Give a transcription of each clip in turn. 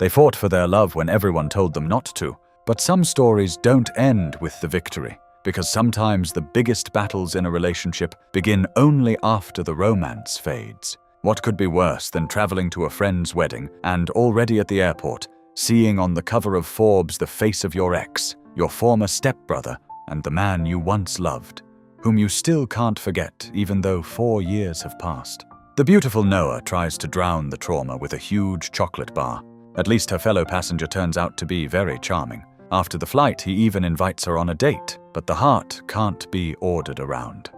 They fought for their love when everyone told them not to. But some stories don't end with the victory, because sometimes the biggest battles in a relationship begin only after the romance fades. What could be worse than traveling to a friend's wedding and already at the airport, seeing on the cover of Forbes the face of your ex, your former stepbrother, and the man you once loved, whom you still can't forget even though 4 years have passed? The beautiful Noah tries to drown the trauma with a huge chocolate bar. At least her fellow passenger turns out to be very charming. After the flight, he even invites her on a date, but the heart can't be ordered around.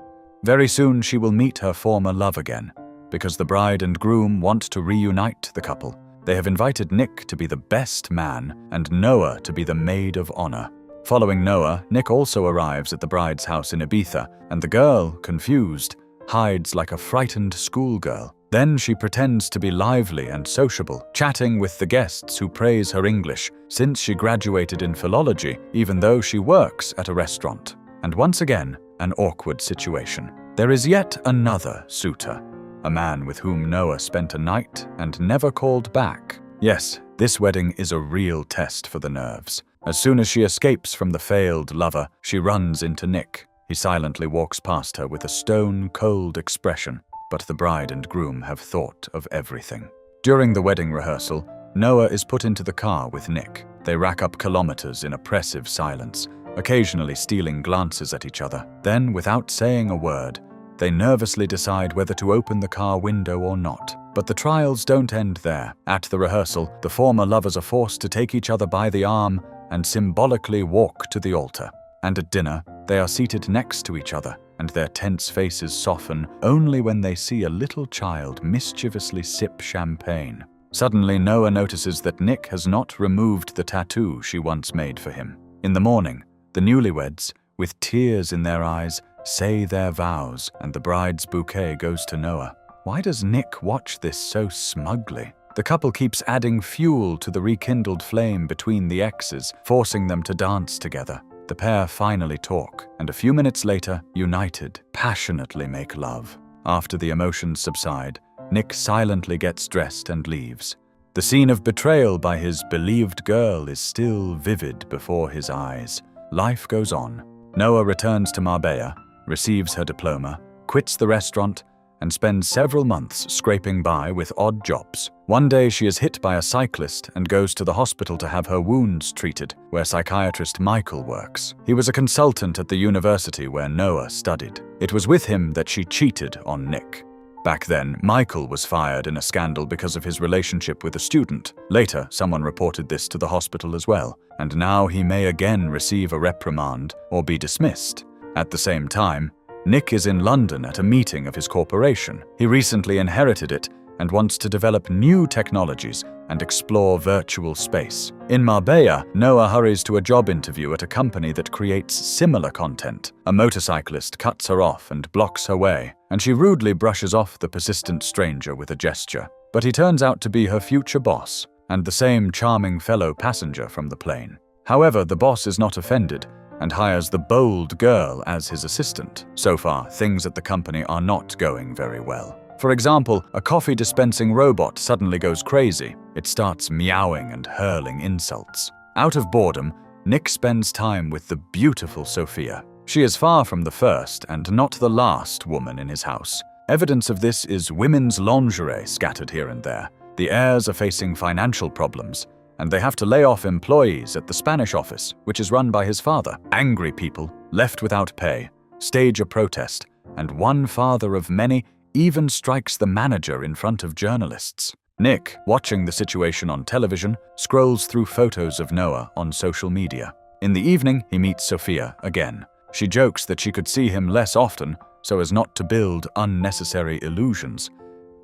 Very soon she will meet her former love again, because the bride and groom want to reunite the couple. They have invited Nick to be the best man and Noah to be the maid of honor. Following Noah, Nick also arrives at the bride's house in Ibiza, and the girl, confused, hides like a frightened schoolgirl. Then she pretends to be lively and sociable, chatting with the guests who praise her English, since she graduated in philology, even though she works at a restaurant. And once again, an awkward situation. There is yet another suitor, a man with whom Noah spent a night and never called back. Yes, this wedding is a real test for the nerves. As soon as she escapes from the failed lover, she runs into Nick. He silently walks past her with a stone-cold expression, but the bride and groom have thought of everything. During the wedding rehearsal, Noah is put into the car with Nick. They rack up kilometers in oppressive silence, occasionally stealing glances at each other. Then, without saying a word, they nervously decide whether to open the car window or not. But the trials don't end there. At the rehearsal, the former lovers are forced to take each other by the arm and symbolically walk to the altar. And at dinner, they are seated next to each other, and their tense faces soften only when they see a little child mischievously sip champagne. Suddenly, Noah notices that Nick has not removed the tattoo she once made for him. In the morning, the newlyweds, with tears in their eyes, say their vows, and the bride's bouquet goes to Noah. Why does Nick watch this so smugly? The couple keeps adding fuel to the rekindled flame between the exes, forcing them to dance together. The pair finally talk, and a few minutes later, united, passionately make love. After the emotions subside, Nick silently gets dressed and leaves. The scene of betrayal by his believed girl is still vivid before his eyes. Life goes on. Noah returns to Marbella, receives her diploma, quits the restaurant, and spends several months scraping by with odd jobs. One day she is hit by a cyclist and goes to the hospital to have her wounds treated, where psychiatrist Michael works. He was a consultant at the university where Noah studied. It was with him that she cheated on Nick. Back then, Michael was fired in a scandal because of his relationship with a student. Later, someone reported this to the hospital as well, and now he may again receive a reprimand or be dismissed. At the same time, Nick is in London at a meeting of his corporation. He recently inherited it and wants to develop new technologies and explore virtual space. In Marbella, Noah hurries to a job interview at a company that creates similar content. A motorcyclist cuts her off and blocks her way, and she rudely brushes off the persistent stranger with a gesture. But he turns out to be her future boss, and the same charming fellow passenger from the plane. However, the boss is not offended and hires the bold girl as his assistant. So far, things at the company are not going very well. For example, a coffee dispensing robot suddenly goes crazy. It starts meowing and hurling insults. Out of boredom, Nick spends time with the beautiful Sophia. She is far from the first and not the last woman in his house. Evidence of this is women's lingerie scattered here and there. The heirs are facing financial problems, and they have to lay off employees at the Spanish office, which is run by his father. Angry people, left without pay, stage a protest, and one father of many even strikes the manager in front of journalists. Nick, watching the situation on television, scrolls through photos of Noah on social media. In the evening, he meets Sophia again. She jokes that she could see him less often so as not to build unnecessary illusions,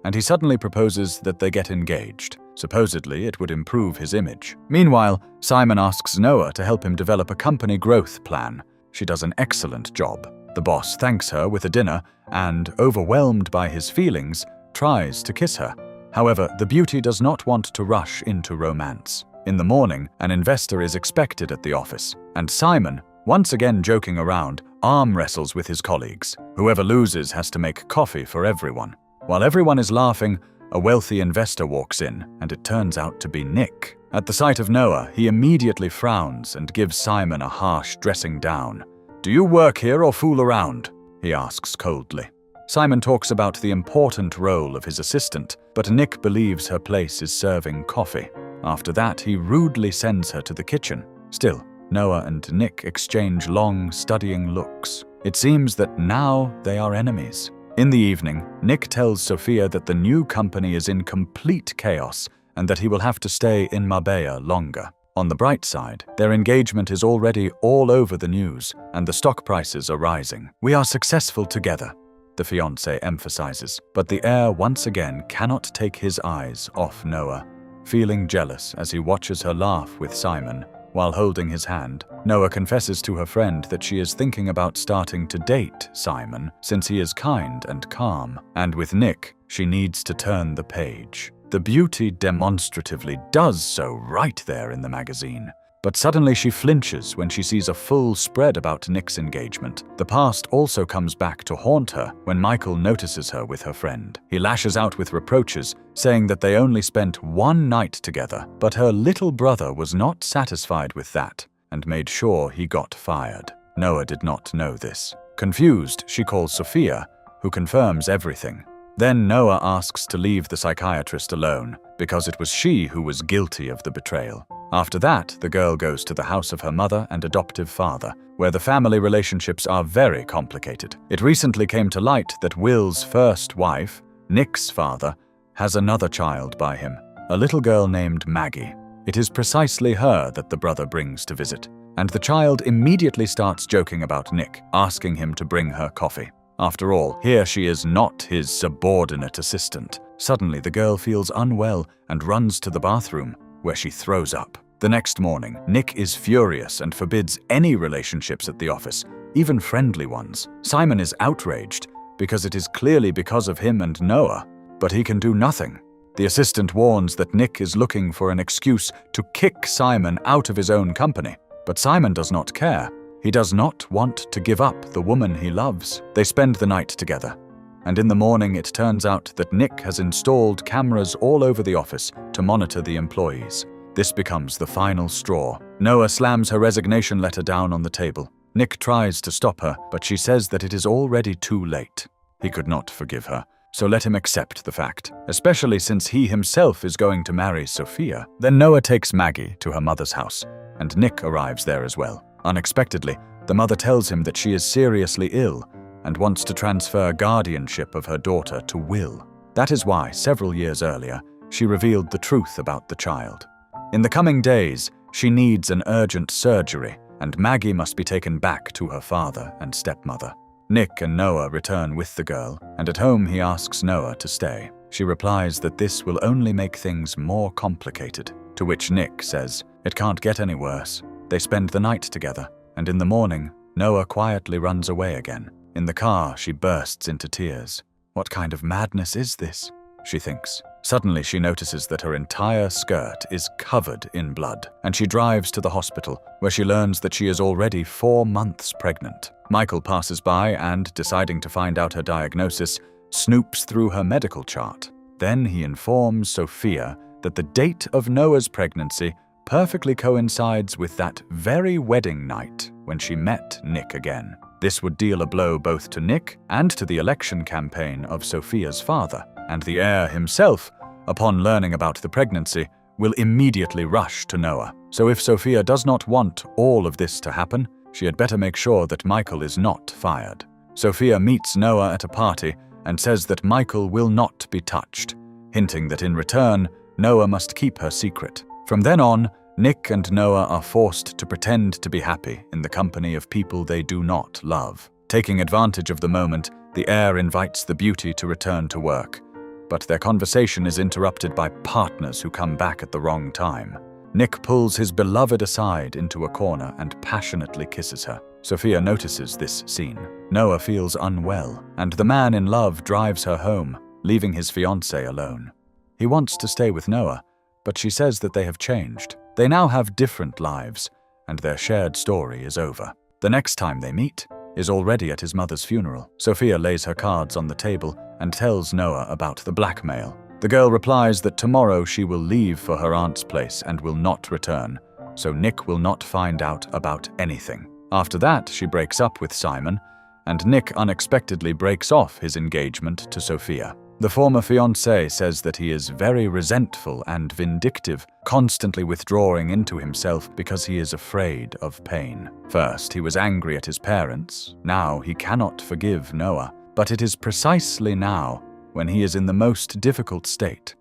and he suddenly proposes that they get engaged. Supposedly, it would improve his image. Meanwhile, Simon asks Noah to help him develop a company growth plan. She does an excellent job. The boss thanks her with a dinner and, overwhelmed by his feelings, tries to kiss her. However, the beauty does not want to rush into romance. In the morning, an investor is expected at the office, and Simon, once again joking around, arm wrestles with his colleagues. Whoever loses has to make coffee for everyone. While everyone is laughing, a wealthy investor walks in, and it turns out to be Nick. At the sight of Noah, he immediately frowns and gives Simon a harsh dressing down. "Do you work here or fool around?" he asks coldly. Simon talks about the important role of his assistant, but Nick believes her place is serving coffee. After that, he rudely sends her to the kitchen. Still, Noah and Nick exchange long, studying looks. It seems that now they are enemies. In the evening, Nick tells Sophia that the new company is in complete chaos and that he will have to stay in Marbella longer. On the bright side, their engagement is already all over the news and the stock prices are rising. "We are successful together," the fiancé emphasizes, but the heir once again cannot take his eyes off Noah. Feeling jealous as he watches her laugh with Simon while holding his hand, Noah confesses to her friend that she is thinking about starting to date Simon since he is kind and calm, and with Nick, she needs to turn the page. The beauty demonstratively does so right there in the magazine. But suddenly she flinches when she sees a full spread about Nick's engagement. The past also comes back to haunt her when Michael notices her with her friend. He lashes out with reproaches, saying that they only spent one night together, but her little brother was not satisfied with that and made sure he got fired. Noah did not know this. Confused, she calls Sophia, who confirms everything. Then Noah asks to leave the psychiatrist alone, because it was she who was guilty of the betrayal. After that, the girl goes to the house of her mother and adoptive father, where the family relationships are very complicated. It recently came to light that Will's first wife, Nick's father, has another child by him, a little girl named Maggie. It is precisely her that the brother brings to visit, and the child immediately starts joking about Nick, asking him to bring her coffee. After all, here she is not his subordinate assistant. Suddenly, the girl feels unwell and runs to the bathroom, where she throws up. The next morning, Nick is furious and forbids any relationships at the office, even friendly ones. Simon is outraged, because it is clearly because of him and Noah, but he can do nothing. The assistant warns that Nick is looking for an excuse to kick Simon out of his own company, but Simon does not care. He does not want to give up the woman he loves. They spend the night together, and in the morning it turns out that Nick has installed cameras all over the office to monitor the employees. This becomes the final straw. Noah slams her resignation letter down on the table. Nick tries to stop her, but she says that it is already too late. He could not forgive her, so let him accept the fact, especially since he himself is going to marry Sophia. Then Noah takes Maggie to her mother's house, and Nick arrives there as well. Unexpectedly, the mother tells him that she is seriously ill and wants to transfer guardianship of her daughter to Will. That is why, several years earlier, she revealed the truth about the child. In the coming days, she needs an urgent surgery, and Maggie must be taken back to her father and stepmother. Nick and Noah return with the girl, and at home he asks Noah to stay. She replies that this will only make things more complicated, to which Nick says, "It can't get any worse." They spend the night together, and in the morning, Noah quietly runs away again. In the car, she bursts into tears. What kind of madness is this? She thinks. Suddenly, she notices that her entire skirt is covered in blood, and she drives to the hospital, where she learns that she is already 4 months pregnant. Michael passes by and, deciding to find out her diagnosis, snoops through her medical chart. Then he informs Sophia that the date of Noah's pregnancy perfectly coincides with that very wedding night when she met Nick again. This would deal a blow both to Nick and to the election campaign of Sophia's father, and the heir himself, upon learning about the pregnancy, will immediately rush to Noah. So if Sophia does not want all of this to happen, she had better make sure that Michael is not fired. Sophia meets Noah at a party and says that Michael will not be touched, hinting that in return, Noah must keep her secret. From then on, Nick and Noah are forced to pretend to be happy in the company of people they do not love. Taking advantage of the moment, the heir invites the beauty to return to work, but their conversation is interrupted by partners who come back at the wrong time. Nick pulls his beloved aside into a corner and passionately kisses her. Sophia notices this scene. Noah feels unwell, and the man in love drives her home, leaving his fiancée alone. He wants to stay with Noah, but she says that they have changed. They now have different lives, and their shared story is over. The next time they meet is already at his mother's funeral. Sophia lays her cards on the table and tells Noah about the blackmail. The girl replies that tomorrow she will leave for her aunt's place and will not return, so Nick will not find out about anything. After that, she breaks up with Simon, and Nick unexpectedly breaks off his engagement to Sophia. The former fiancé says that he is very resentful and vindictive, constantly withdrawing into himself because he is afraid of pain. First, he was angry at his parents. Now he cannot forgive Noah. But it is precisely now, when he is in the most difficult state,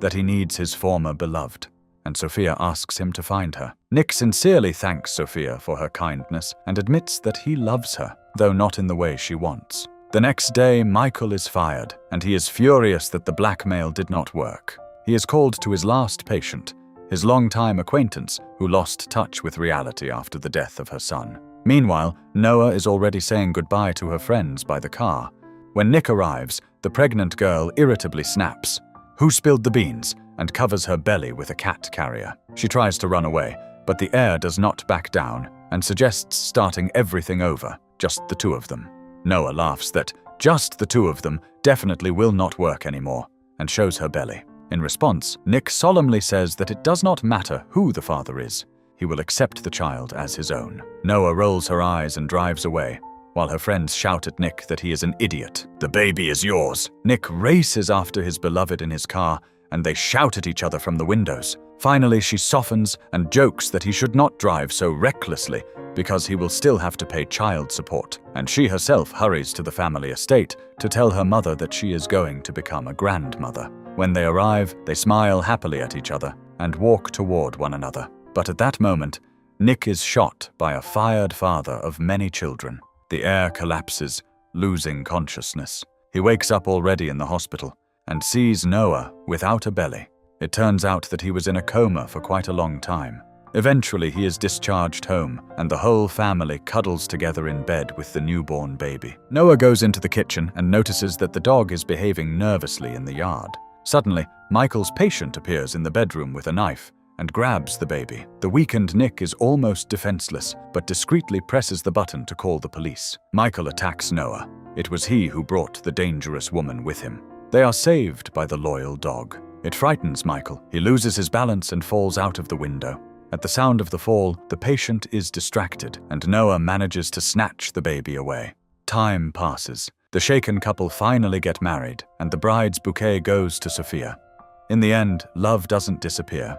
that he needs his former beloved, and Sophia asks him to find her. Nick sincerely thanks Sophia for her kindness and admits that he loves her, though not in the way she wants. The next day, Michael is fired, and he is furious that the blackmail did not work. He is called to his last patient, his longtime acquaintance, who lost touch with reality after the death of her son. Meanwhile, Noah is already saying goodbye to her friends by the car. When Nick arrives, the pregnant girl irritably snaps, "Who spilled the beans?" and covers her belly with a cat carrier. She tries to run away, but the heir does not back down and suggests starting everything over, just the two of them. Noah laughs that just the two of them definitely will not work anymore, and shows her belly. In response, Nick solemnly says that it does not matter who the father is. He will accept the child as his own. Noah rolls her eyes and drives away, while her friends shout at Nick that he is an idiot. "The baby is yours." Nick races after his beloved in his car, and they shout at each other from the windows. Finally, she softens and jokes that he should not drive so recklessly because he will still have to pay child support, and she herself hurries to the family estate to tell her mother that she is going to become a grandmother. When they arrive, they smile happily at each other and walk toward one another. But at that moment, Nick is shot by a fired father of many children. The heir collapses, losing consciousness. He wakes up already in the hospital and sees Noah without a belly. It turns out that he was in a coma for quite a long time. Eventually, he is discharged home, and the whole family cuddles together in bed with the newborn baby. Noah goes into the kitchen and notices that the dog is behaving nervously in the yard. Suddenly, Michael's patient appears in the bedroom with a knife and grabs the baby. The weakened Nick is almost defenseless, but discreetly presses the button to call the police. Michael attacks Noah. It was he who brought the dangerous woman with him. They are saved by the loyal dog. It frightens Michael. He loses his balance and falls out of the window. At the sound of the fall, the patient is distracted, and Noah manages to snatch the baby away. Time passes. The shaken couple finally get married, and the bride's bouquet goes to Sophia. In the end, love doesn't disappear.